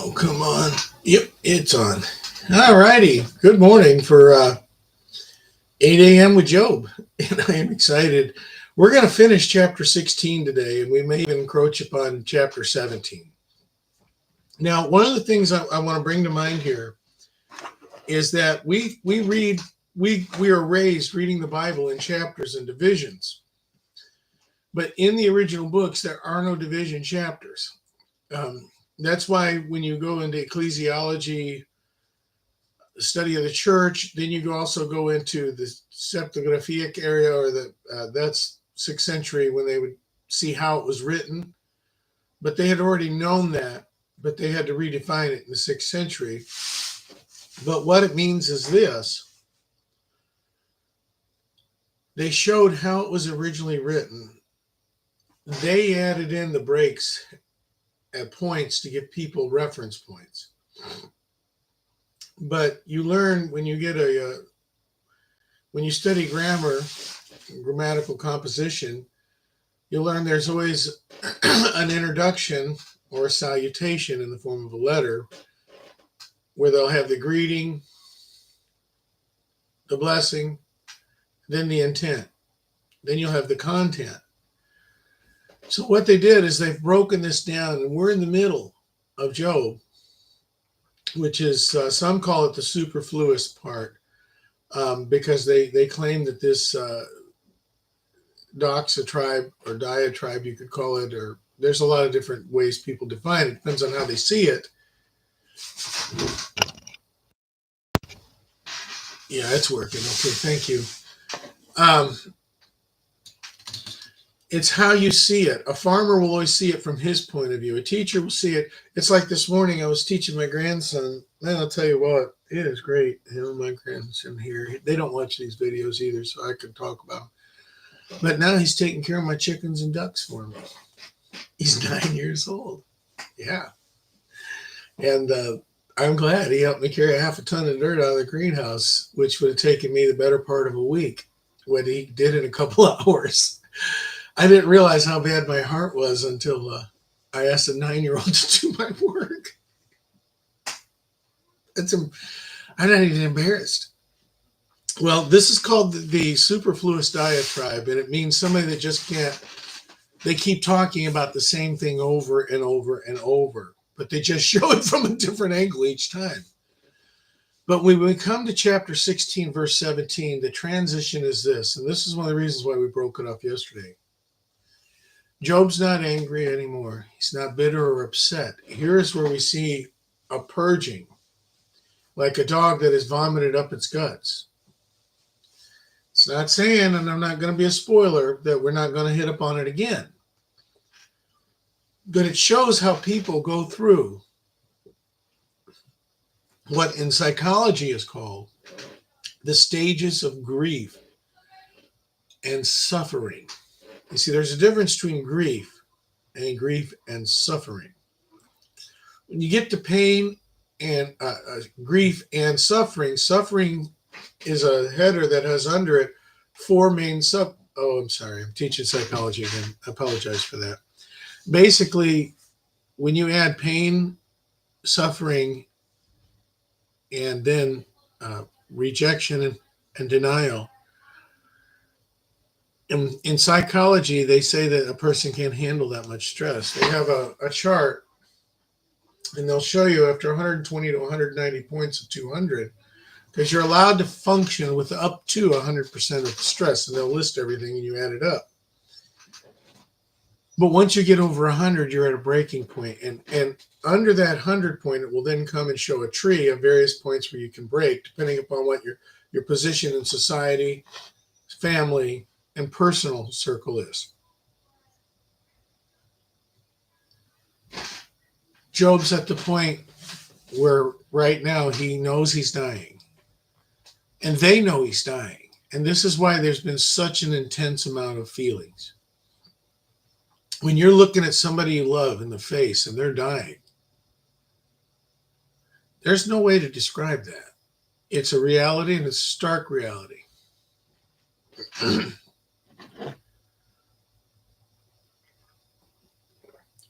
Oh, come on. Yep, it's on. All righty. Good morning for 8 a.m. with Job. And I am excited. We're going to finish chapter 16 today, and we may even encroach upon chapter 17. Now, one of the things I want to bring to mind here is that we are raised reading the Bible in chapters and divisions. But in the original books, there are no division chapters. That's why when you go into ecclesiology, the study of the church, then you also go into the septographic area, or that's 6th century when they would see how it was written. But they had already known that, but they had to redefine it in the 6th century. But what it means is this: they showed how it was originally written. They added in the breaks at points to give people reference points. But you learn when you get when you study grammar, grammatical composition, you'll learn there's always an introduction or a salutation in the form of a letter, where they'll have the greeting, the blessing, then the intent. Then you'll have the content. So what they did is they've broken this down, and we're in the middle of Job, which is, some call it the superfluous part, because they claim that this doxatribe or diatribe, you could call it, or there's a lot of different ways people define it. Depends on how they see it. Yeah, it's working. Okay, thank you. It's how you see it. A farmer will always see it from his point of view. A teacher will see it. It's like this morning I was teaching my grandson. Man, I'll tell you what, it is great. My grandson here, they don't watch these videos either, so I can talk about them. But now he's taking care of my chickens and ducks for me. He's 9 years old. Yeah. And I'm glad he helped me carry half a ton of dirt out of the greenhouse, which would have taken me the better part of a week. What he did in a couple hours. I didn't realize how bad my heart was until I asked a 9-year-old to do my work. I'm not even embarrassed. Well, this is called the superfluous diatribe, and it means somebody that just can't. They keep talking about the same thing over and over and over, but they just show it from a different angle each time. But when we come to chapter 16, verse 17, the transition is this, and this is one of the reasons why we broke it up yesterday. Job's not angry anymore. He's not bitter or upset. Here's where we see a purging, like a dog that has vomited up its guts. It's not saying, and I'm not going to be a spoiler, that we're not going to hit upon it again. But it shows how people go through what in psychology is called the stages of grief and suffering. You see, there's a difference between grief and suffering. When you get to pain and grief and suffering, suffering is a header that has under it four main I'm sorry, I'm teaching psychology again. I apologize for that. Basically, when you add pain, suffering, and then rejection and denial, in psychology, they say that a person can't handle that much stress. They have a chart, and they'll show you after 120 to 190 points of 200, because you're allowed to function with up to 100% of the stress, and they'll list everything and you add it up. But once you get over 100, you're at a breaking point, and under that 100 point, it will then come and show a tree of various points where you can break, depending upon what your position in society, family, and personal circle is. Job's at the point where right now he knows he's dying, and they know he's dying. And this is why there's been such an intense amount of feelings. When you're looking at somebody you love in the face and they're dying, there's no way to describe that. It's a reality, and it's a stark reality.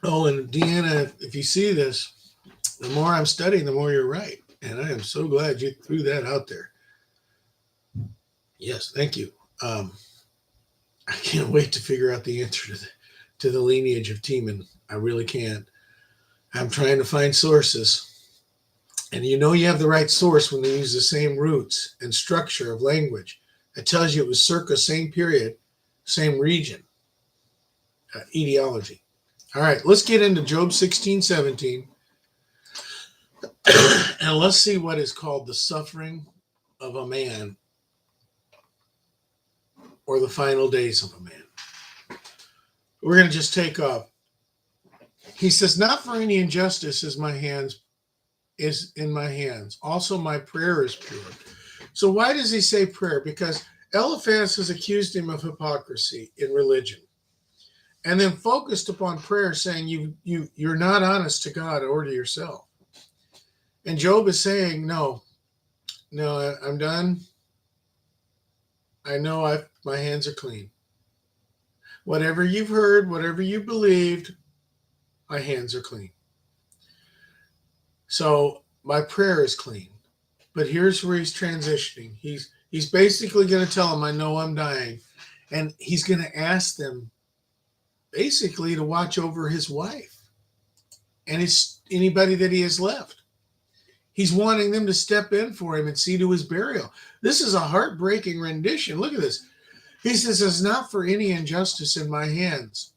Oh, and Deanna, if you see this, The more I'm studying, the more you're right. And I am so glad you threw that out there. Yes, thank you. I can't wait to figure out the answer to the lineage of Teman. I really can't. I'm trying to find sources. And you know you have the right source when they use the same roots and structure of language. It tells you it was circa same period, same region, etiology. All right, let's get into Job 16:17. And let's see what is called the suffering of a man, or the final days of a man. We're going to just take off. He says, not for any injustice is in my hands. Also my prayer is pure. So why does he say prayer? Because Eliphaz has accused him of hypocrisy in religion, and then focused upon prayer, saying you're not honest to God or to yourself. And Job is saying, no, I'm done. I know my hands are clean. Whatever you've heard, whatever you believed, my hands are clean. So my prayer is clean. But here's where he's transitioning. He's basically going to tell them, I know I'm dying. And he's going to ask them basically to watch over his wife and anybody that he has left. He's wanting them to step in for him and see to his burial. This is a heartbreaking rendition. Look at this. He says, it's not for any injustice in my hands.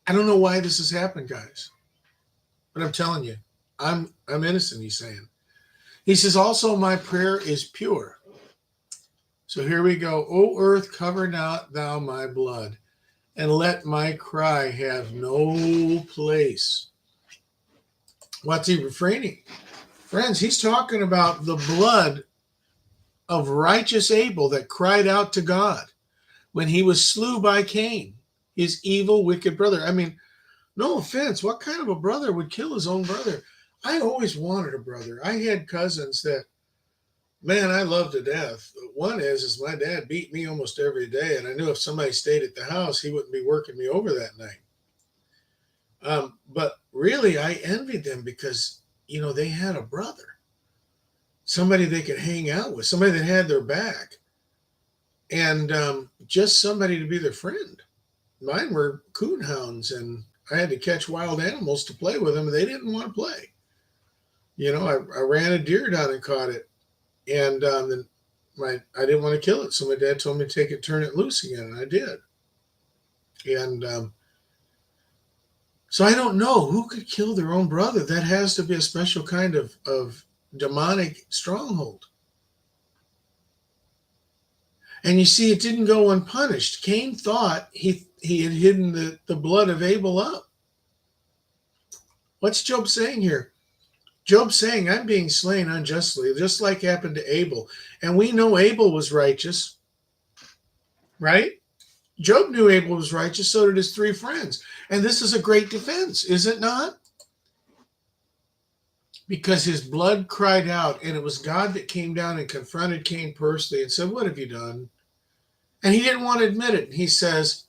I don't know why this has happened, guys. But I'm telling you, I'm innocent, he's saying. He says, also my prayer is pure. So here we go. O earth, cover not thou my blood, and let my cry have no place. What's he refraining? Friends, he's talking about the blood of righteous Abel that cried out to God when he was slew by Cain, his evil, wicked brother. I mean, no offense, what kind of a brother would kill his own brother? I always wanted a brother. I had cousins that, man, I loved to death. One is my dad beat me almost every day, and I knew if somebody stayed at the house, he wouldn't be working me over that night. But really, I envied them because, they had a brother, somebody they could hang out with, somebody that had their back, and just somebody to be their friend. Mine were coonhounds, and I had to catch wild animals to play with them, and they didn't want to play. I ran a deer down and caught it, and then I didn't want to kill it, so my dad told me to take it, turn it loose again, and I did. And so I don't know who could kill their own brother. That has to be a special kind of demonic stronghold. And you see, it didn't go unpunished. Cain thought he had hidden the blood of Abel up. What's Job saying here? Job's saying, I'm being slain unjustly, just like happened to Abel. And we know Abel was righteous, right? Job knew Abel was righteous, so did his three friends. And this is a great defense, is it not? Because his blood cried out, and it was God that came down and confronted Cain personally and said, what have you done? And he didn't want to admit it. He says,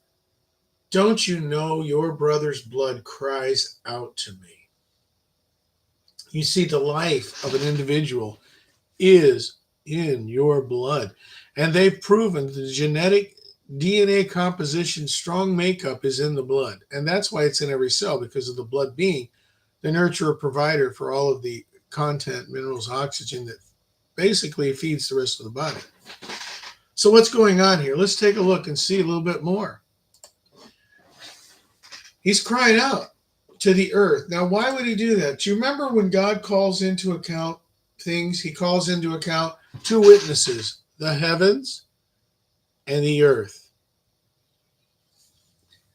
don't you know your brother's blood cries out to me? You see, the life of an individual is in your blood. And they've proven the genetic DNA composition, strong makeup is in the blood. And that's why it's in every cell, because of the blood being the nurturer provider for all of the content, minerals, oxygen that basically feeds the rest of the body. So what's going on here? Let's take a look and see a little bit more. He's crying out to the earth. Now, why would he do that? Do you remember when God calls into account things? He calls into account two witnesses, the heavens and the earth.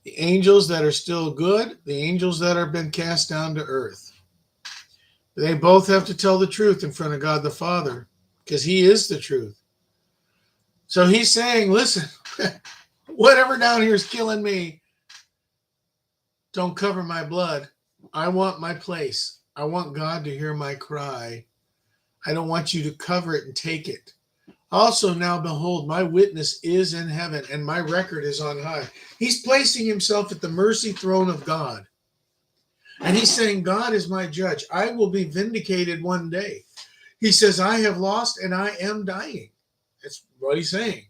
The angels that are still good, the angels that have been cast down to earth. They both have to tell the truth in front of God the Father, because he is the truth. So he's saying, listen, whatever down here is killing me, don't cover my blood. I want my place. I want God to hear my cry. I don't want you to cover it and take it. Also, now behold, my witness is in heaven, and my record is on high. He's placing himself at the mercy throne of God. And he's saying, God is my judge. I will be vindicated one day. He says, I have lost and I am dying. That's what he's saying.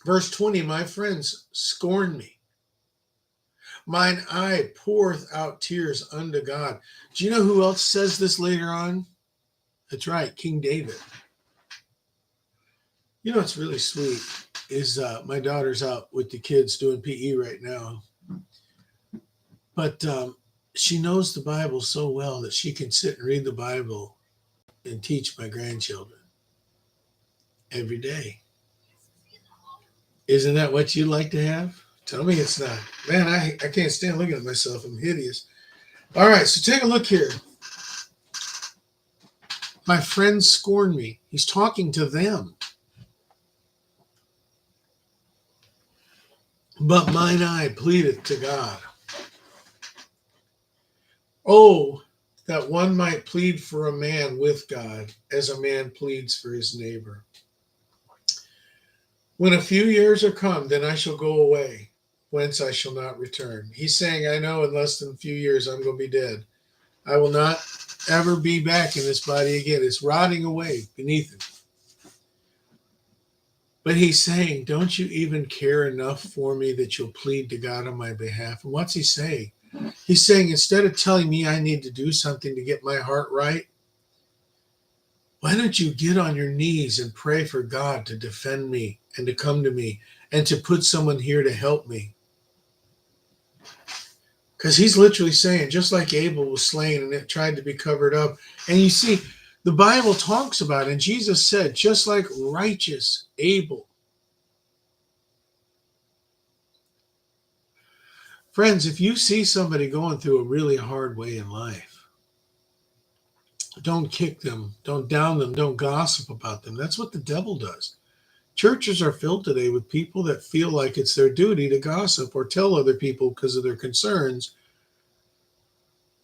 Verse 20, my friends scorn me. Mine eye poureth out tears unto God. Do you know who else says this later on? That's right, King David. You know what's really sweet is my daughter's out with the kids doing PE right now. But she knows the Bible so well that she can sit and read the Bible and teach my grandchildren every day. Isn't that what you'd like to have? Tell me it's not. Man, I can't stand looking at myself. I'm hideous. All right, so take a look here. My friends scorn me. He's talking to them. But mine eye pleadeth to God. Oh, that one might plead for a man with God as a man pleads for his neighbor. When a few years are come, then I shall go away, whence I shall not return. He's saying, I know in less than a few years I'm going to be dead. I will not ever be back in this body again. It's rotting away beneath him. But he's saying, don't you even care enough for me that you'll plead to God on my behalf? And what's he saying? He's saying, instead of telling me I need to do something to get my heart right, why don't you get on your knees and pray for God to defend me and to come to me and to put someone here to help me? Because he's literally saying, just like Abel was slain and it tried to be covered up. And you see, the Bible talks about it, and Jesus said, just like righteous Abel. Friends, if you see somebody going through a really hard way in life, don't kick them, don't down them, don't gossip about them. That's what the devil does. Churches are filled today with people that feel like it's their duty to gossip or tell other people because of their concerns.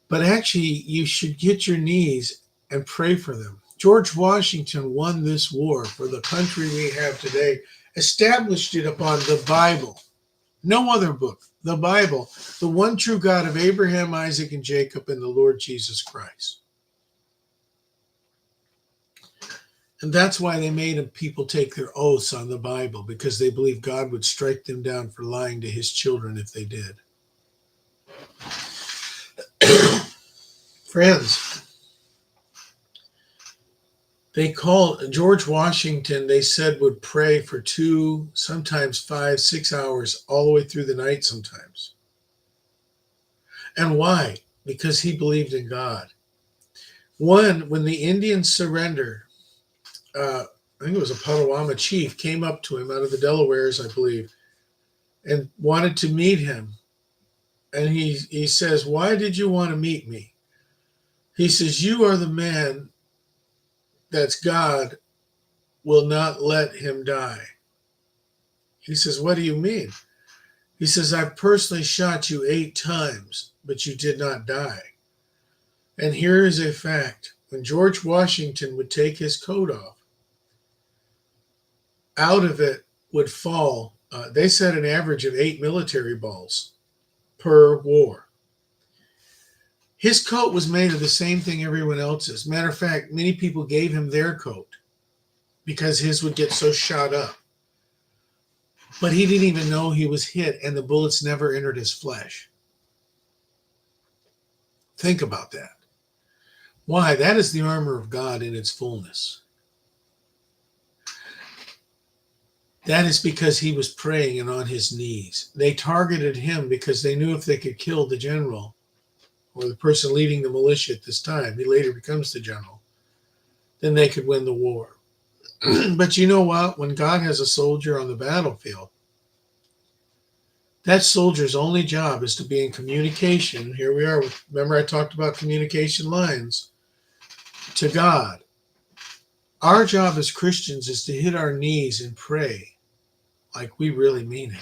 But actually, you should get your knees and pray for them. George Washington won this war for the country we have today, established it upon the Bible. No other book. The Bible, the one true God of Abraham, Isaac, and Jacob, and the Lord Jesus Christ. And that's why they made people take their oaths on the Bible, because they believed God would strike them down for lying to his children if they did. Friends, they called George Washington, they said, would pray for 2, sometimes 5, 6 hours, all the way through the night sometimes. And why? Because he believed in God. When the Indians surrendered, I think it was a Potawatomi chief, came up to him out of the Delawares, I believe, and wanted to meet him. And he says, why did you want to meet me? He says, you are the man that's God will not let him die. He says, what do you mean? He says, I've personally shot you 8 times, but you did not die. And here is a fact. When George Washington would take his coat off, out of it would fall, they said an average of 8 military balls per war. His coat was made of the same thing everyone else's. Matter of fact, many people gave him their coat because his would get so shot up. But he didn't even know he was hit, and the bullets never entered his flesh. Think about that. Why? That is the armor of God in its fullness. That is because he was praying and on his knees. They targeted him because they knew if they could kill the general or the person leading the militia at this time, he later becomes the general, then they could win the war. But you know what? When God has a soldier on the battlefield, that soldier's only job is to be in communication. Here we are. Remember I talked about communication lines to God. Our job as Christians is to hit our knees and pray like we really mean it.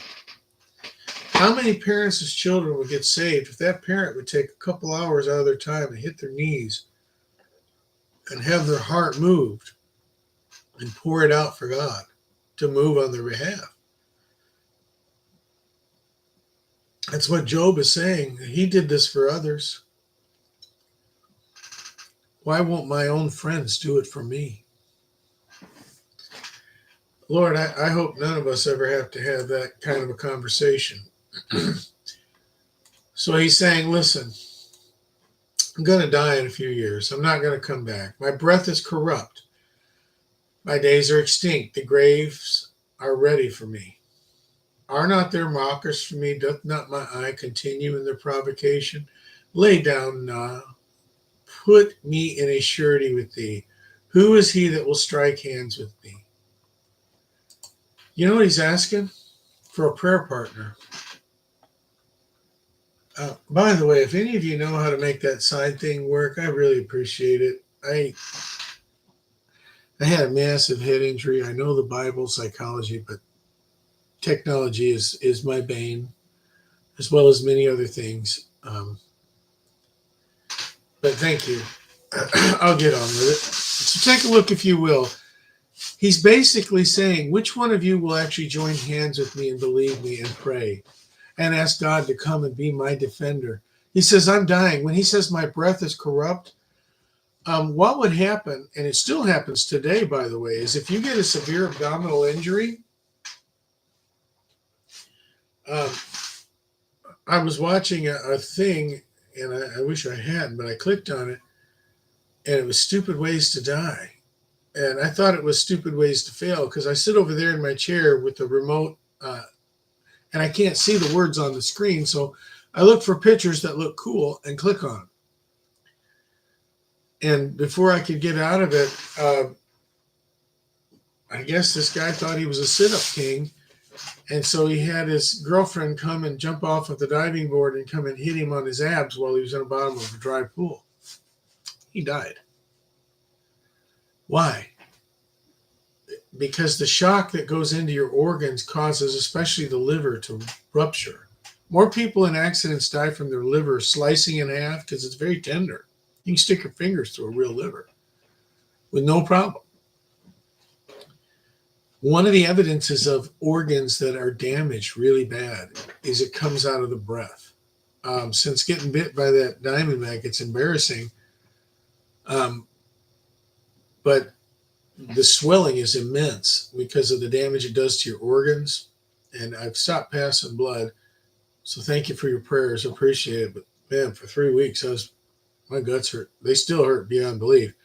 How many parents' children would get saved if that parent would take a couple hours out of their time and hit their knees and have their heart moved and pour it out for God to move on their behalf? That's what Job is saying. He did this for others. Why won't my own friends do it for me? Lord, I hope none of us ever have to have that kind of a conversation. So he's saying, listen, I'm going to die in a few years. I'm not going to come back. My breath is corrupt. My days are extinct. The graves are ready for me. Are not there mockers for me? Doth not my eye continue in their provocation? Lay down now. Put me in a surety with thee. Who is he that will strike hands with me? You know what he's asking? For a prayer partner. By the way, if any of you know how to make that side thing work, I really appreciate it. I had a massive head injury. I know the Bible, psychology, but technology is my bane, as well as many other things. But thank you. I'll get on with it. So take a look, if you will. He's basically saying, which one of you will actually join hands with me and believe me and pray and ask God to come and be my defender? He says, I'm dying. When he says my breath is corrupt, what would happen, and it still happens today, by the way, is if you get a severe abdominal injury, I was watching a thing, and I wish I hadn't, but I clicked on it, and it was Stupid Ways to Die. And I thought it was Stupid Ways to Fail because I sit over there in my chair with the remote, and I can't see the words on the screen. So I look for pictures that look cool and click on them. And before I could get out of it, I guess this guy thought he was a sit-up king. And so he had his girlfriend come and jump off of the diving board and come and hit him on his abs while he was in the bottom of a dry pool. He died. Why? Because the shock that goes into your organs causes especially the liver to rupture. More people in accidents die from their liver slicing in half because it's very tender. You can stick your fingers through a real liver with no problem. One of the evidences of organs that are damaged really bad is it comes out of the breath. Since getting bit by that diamondback, it's embarrassing. But the swelling is immense because of the damage it does to your organs. And I've stopped passing blood. So thank you for your prayers. I appreciate it. But man, for 3 weeks, my guts hurt. They still hurt beyond belief.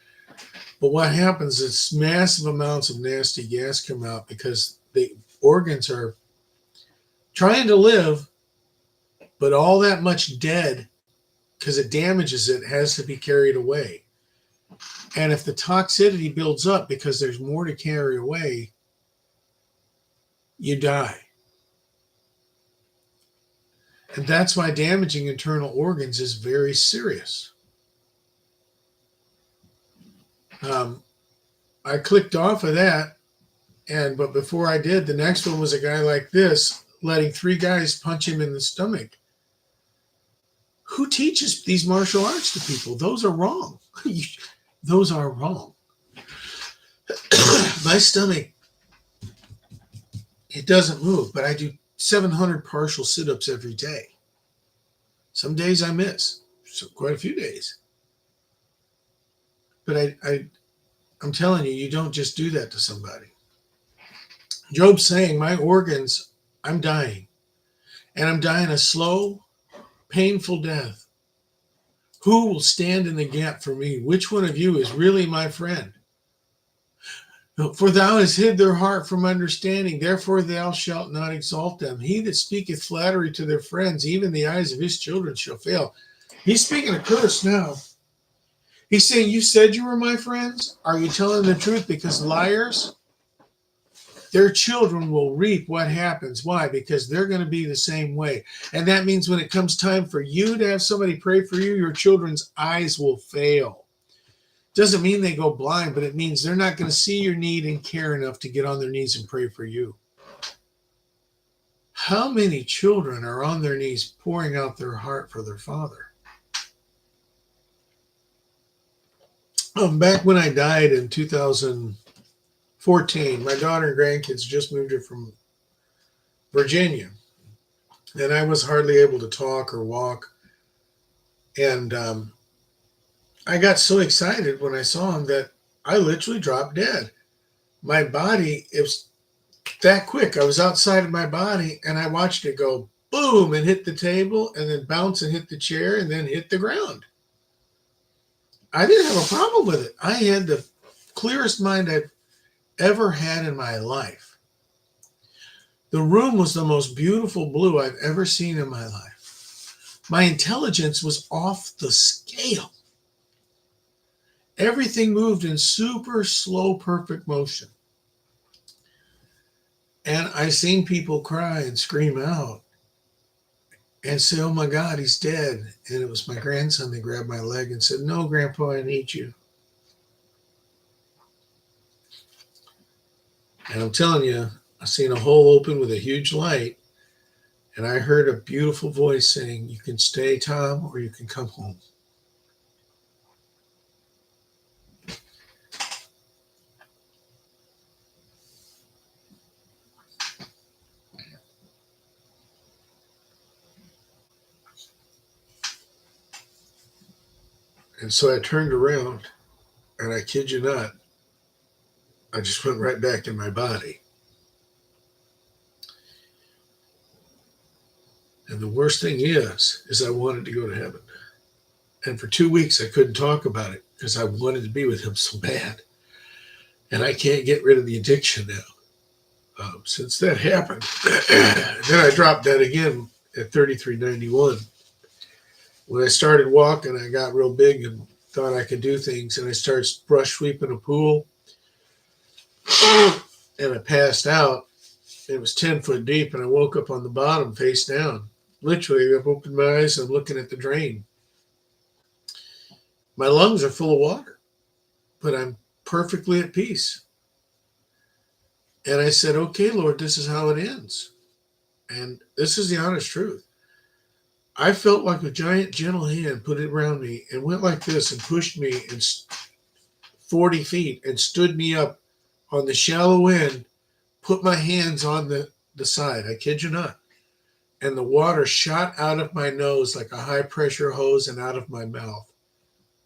But what happens is massive amounts of nasty gas come out because the organs are trying to live, but all that much dead, because it damages it, has to be carried away. And if the toxicity builds up because there's more to carry away, you die. And that's why damaging internal organs is very serious. I clicked off of that, but before I did, the next one was a guy like this, letting 3 guys punch him in the stomach. Who teaches these martial arts to people? Those are wrong. Those are wrong. My stomach, it doesn't move, but I do 700 partial sit-ups every day. Some days I miss, so quite a few days. But I'm telling you, you don't just do that to somebody. Job's saying, my organs, I'm dying. And I'm dying a slow, painful death. Who will stand in the gap for me? Which one of you is really my friend? For thou hast hid their heart from understanding, therefore thou shalt not exalt them. He that speaketh flattery to their friends, even the eyes of his children shall fail. He's speaking a curse now. He's saying, you said you were my friends? Are you telling the truth? Because liars, their children will reap what happens. Why? Because they're going to be the same way. And that means when it comes time for you to have somebody pray for you, your children's eyes will fail. Doesn't mean they go blind, but it means they're not going to see your need and care enough to get on their knees and pray for you. How many children are on their knees pouring out their heart for their father? Back when I died in 2014, my daughter and grandkids just moved here from Virginia. and I was hardly able to talk or walk. And I got so excited when I saw him that I literally dropped dead. My body, it was that quick. I was outside of my body and I watched it go boom and hit the table and then bounce and hit the chair and then hit the ground. I didn't have a problem with it. I had the clearest mind I've ever had in my life. The room was the most beautiful blue I've ever seen in my life. My intelligence was off the scale. Everything moved in super slow, perfect motion. And I seen people cry and scream out and say, "Oh my God, he's dead." And it was my grandson that grabbed my leg and said, "No, Grandpa, I need you." And I'm telling you, I seen a hole open with a huge light, and I heard a beautiful voice saying, "You can stay, Tom, or you can come home." And so I turned around, and I kid you not, I just went right back in my body. And the worst thing is I wanted to go to heaven. And for 2 weeks, I couldn't talk about it because I wanted to be with him so bad. And I can't get rid of the addiction now. Since that happened, then I dropped that again at 3391. When I started walking, I got real big and thought I could do things. And I started brush sweeping a pool. And I passed out. It was 10 foot deep. And I woke up on the bottom face down. Literally, I've opened my eyes and I'm looking at the drain. My lungs are full of water, but I'm perfectly at peace. And I said, "Okay, Lord, this is how it ends." And this is the honest truth. I felt like a giant, gentle hand put it around me and went like this and pushed me in 40 feet and stood me up on the shallow end, put my hands on the side. I kid you not. And the water shot out of my nose like a high pressure hose and out of my mouth.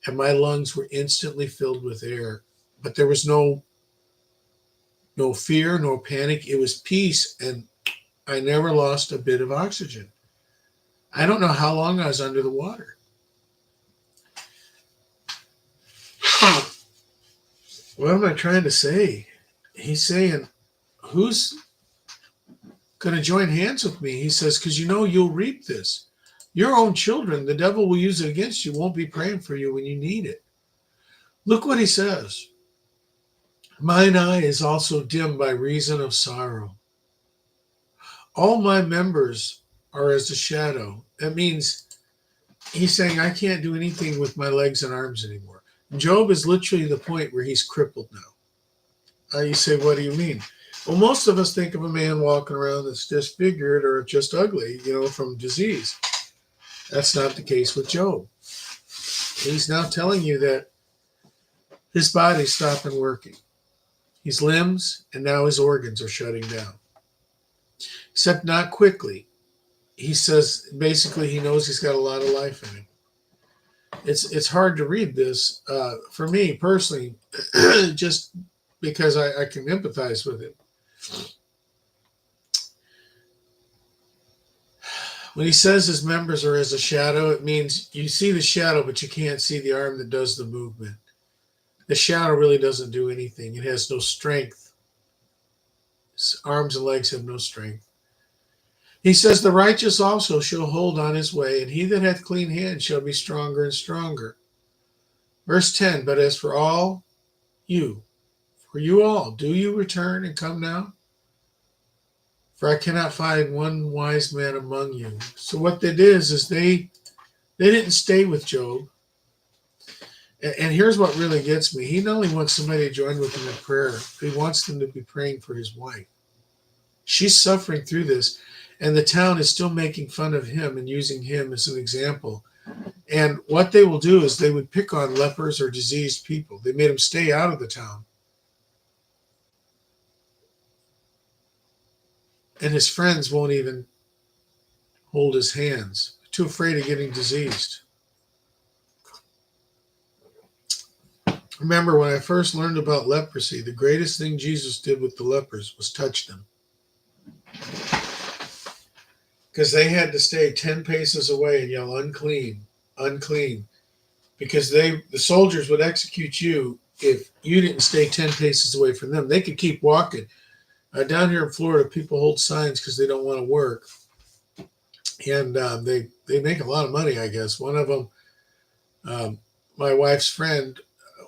And my lungs were instantly filled with air. But there was no fear, no panic. It was peace. And I never lost a bit of oxygen. I don't know how long I was under the water. What am I trying to say? He's saying, who's going to join hands with me? He says, because you'll reap this. Your own children, the devil will use it against you, won't be praying for you when you need it. Look what he says. "Mine eye is also dim by reason of sorrow. All my members are as a shadow." That means he's saying, I can't do anything with my legs and arms anymore. Job is literally the point where he's crippled now. You say, what do you mean? Well, most of us think of a man walking around that's disfigured or just ugly, from disease. That's not the case with Job. He's now telling you that his body's stopping working. His limbs and now his organs are shutting down. Except not quickly. He says, basically, he knows he's got a lot of life in him. It's hard to read this for me personally, just because I can empathize with it. When he says his members are as a shadow, it means you see the shadow, but you can't see the arm that does the movement. The shadow really doesn't do anything. It has no strength. His arms and legs have no strength. He says, "The righteous also shall hold on his way, and he that hath clean hands shall be stronger and stronger." Verse 10, "But as for you all, do you return and come now? For I cannot find one wise man among you." So what that is they didn't stay with Job. And here's what really gets me. He not only wants somebody to join with him in prayer, he wants them to be praying for his wife. She's suffering through this, and the town is still making fun of him and using him as an example. And what they will do is they would pick on lepers or diseased people. They made them stay out of the town. And his friends won't even hold his hands, too afraid of getting diseased. Remember, when I first learned about leprosy, the greatest thing Jesus did with the lepers was touch them. Because they had to stay 10 paces away and yell, unclean, unclean. Because the soldiers would execute you if you didn't stay 10 paces away from them. They could keep walking. Down here in Florida, people hold signs because they don't want to work. And they make a lot of money, I guess. One of them, my wife's friend,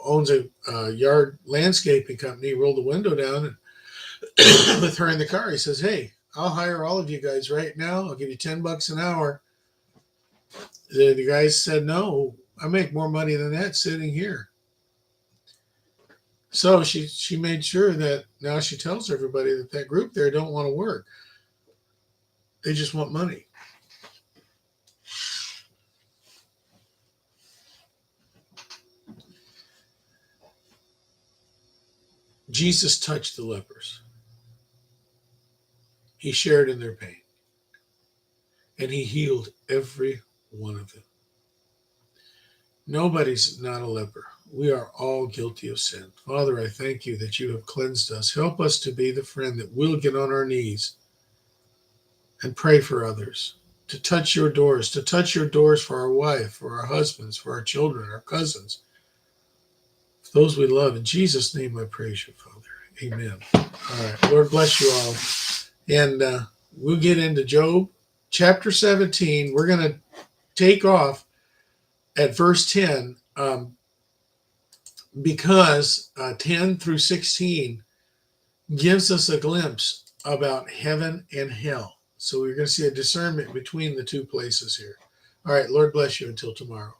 owns a yard landscaping company. He rolled the window down and with her in the car, he says, hey, I'll hire all of you guys right now. I'll give you $10 an hour. The guys said, no, I make more money than that sitting here. So she made sure that now she tells everybody that group there don't want to work. They just want money. Jesus touched the lepers. He shared in their pain. And he healed every one of them. Nobody's not a leper. We are all guilty of sin. Father, I thank you that you have cleansed us. Help us to be the friend that will get on our knees and pray for others, to touch your doors for our wife, for our husbands, for our children, our cousins, for those we love. In Jesus' name I praise you, Father. Amen. All right. Lord bless you all. And we'll get into Job chapter 17. We're going to take off at verse 10 because 10 through 16 gives us a glimpse about heaven and hell. So we're going to see a discernment between the two places here. All right. Lord bless you until tomorrow.